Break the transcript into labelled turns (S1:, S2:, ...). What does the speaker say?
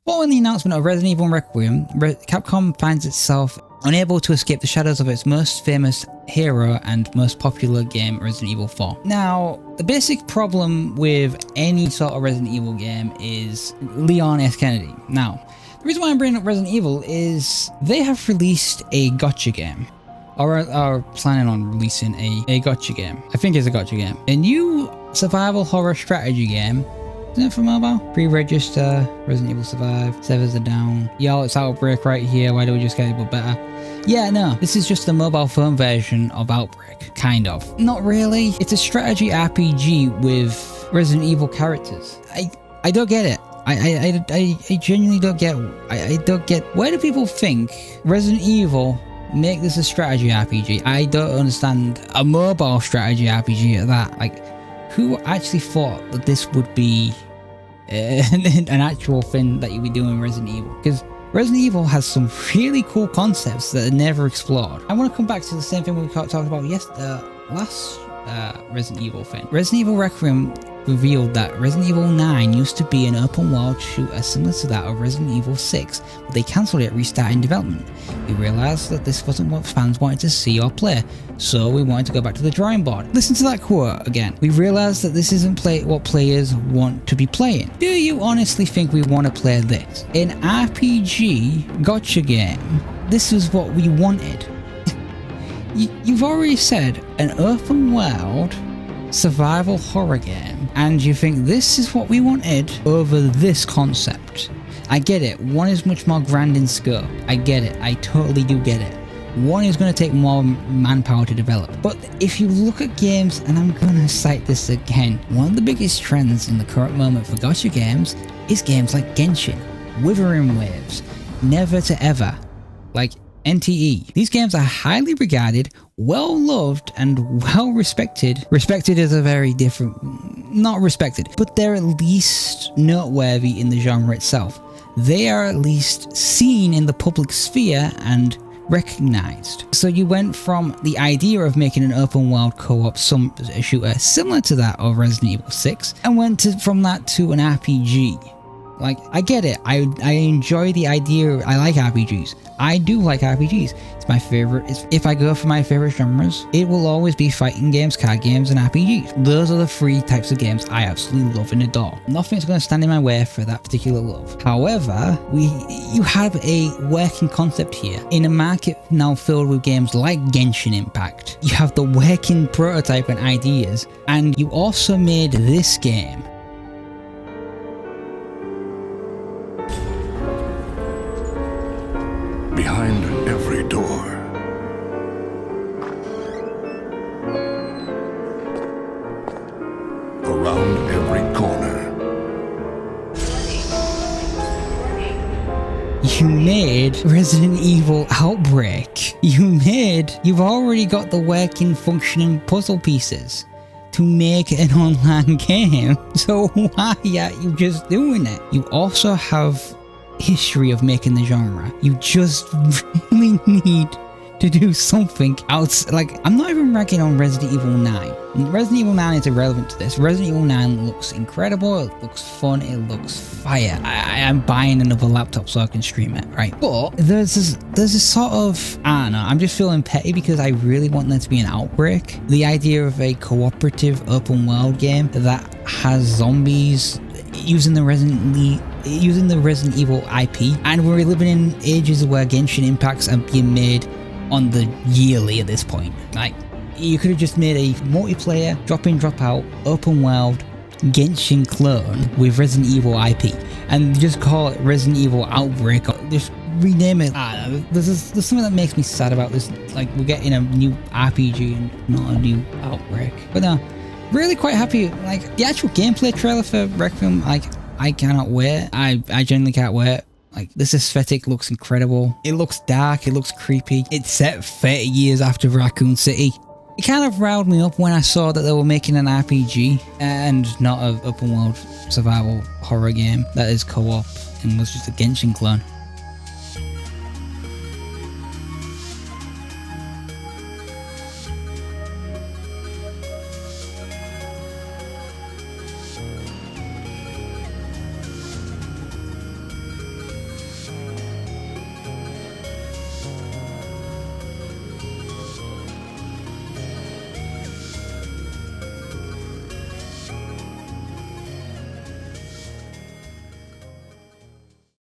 S1: Following the announcement of Resident Evil Requiem, Capcom finds itself unable to escape the shadows of its most famous hero and most popular game, Resident Evil 4. Now, the basic problem with any sort of Resident Evil game is Leon S. Kennedy. Now, the reason why I'm bringing up Resident Evil is they have released a gotcha game. Or are planning on releasing a gotcha game. I think it's a gotcha game. A new survival horror strategy game. Isn't it for mobile? Pre-register, Resident Evil Survive, servers are down. Yo, it's Outbreak right here, why do we just get it but better? Yeah, no, this is just the mobile phone version of Outbreak, kind of. Not really, it's a strategy RPG with Resident Evil characters. I don't get it. I genuinely don't get, I don't get, where do people think Resident Evil make this a strategy RPG? I don't understand a mobile strategy RPG at that. Like, who actually thought that this would be an actual thing that you'd be doing in Resident Evil? Because Resident Evil has some really cool concepts that are never explored. I want to come back to the same thing we talked about last Resident Evil thing. Resident Evil Requiem revealed that Resident Evil 9 used to be an open world shooter similar to that of Resident Evil 6, but they cancelled it, restarting development. We realised that this wasn't what fans wanted to see or play, so we wanted to go back to the drawing board. Listen to that quote again. We realised that this isn't what players want to be playing. Do you honestly think we want to play this? An RPG gotcha game. This is what we wanted. You've already said an open world survival horror game, and you think this is what we wanted over this concept. I get it, one is much more grand in scope. I get it, I totally do get it. One is going to take more manpower to develop. But if you look at games, and I'm going to cite this again, one of the biggest trends in the current moment for gotcha games is games like Genshin, Withering Waves, Never to Ever, like NTE. These games are highly regarded, well loved, and well respected. Respected is a very different, not respected, but they're at least noteworthy in the genre itself. They are at least seen in the public sphere and recognized. So you went from the idea of making an open world co-op shooter similar to that of Resident Evil 6 and went from that to an RPG. Like, I get it, I enjoy the idea, I like RPGs. I do like RPGs. It's my favorite. If I go for my favorite genres, it will always be fighting games, card games, and RPGs. Those are the three types of games I absolutely love and adore. Nothing's going to stand in my way for that particular love. However, you have a working concept here. In a market now filled with games like Genshin Impact, you have the working prototype and ideas, and you also made this game.
S2: Behind every door, around every corner,
S1: you made Resident Evil Outbreak. You've already got the working, functioning puzzle pieces to make an online game. So why are you just doing it? You also have history of making the genre. You just really need to do something else. Like, I'm not even ragging on Resident Evil 9. Resident Evil 9 is irrelevant to this. Resident Evil 9 looks incredible, it looks fun, it looks fire. I'm buying another laptop so I can stream it, right? But there's this sort of, I don't know, I'm just feeling petty because I really want there to be an Outbreak. The idea of a cooperative open world game that has zombies using the Resident Evil IP, and we're living in ages where Genshin Impacts are being made on the yearly at this point. Like, you could have just made a multiplayer, drop in, drop out, open world Genshin clone with Resident Evil IP, and just call it Resident Evil Outbreak, or just rename it. I don't know, there's something that makes me sad about this. Like, we're getting a new RPG and not a new Outbreak. But no, really quite happy. Like, the actual gameplay trailer for Requiem, like, I cannot wait. I genuinely can't wait. Like, this aesthetic looks incredible. It looks dark, it looks creepy. It's set 30 years after Raccoon City. It kind of riled me up when I saw that they were making an RPG and not an open world survival horror game that is co-op and was just a Genshin clone.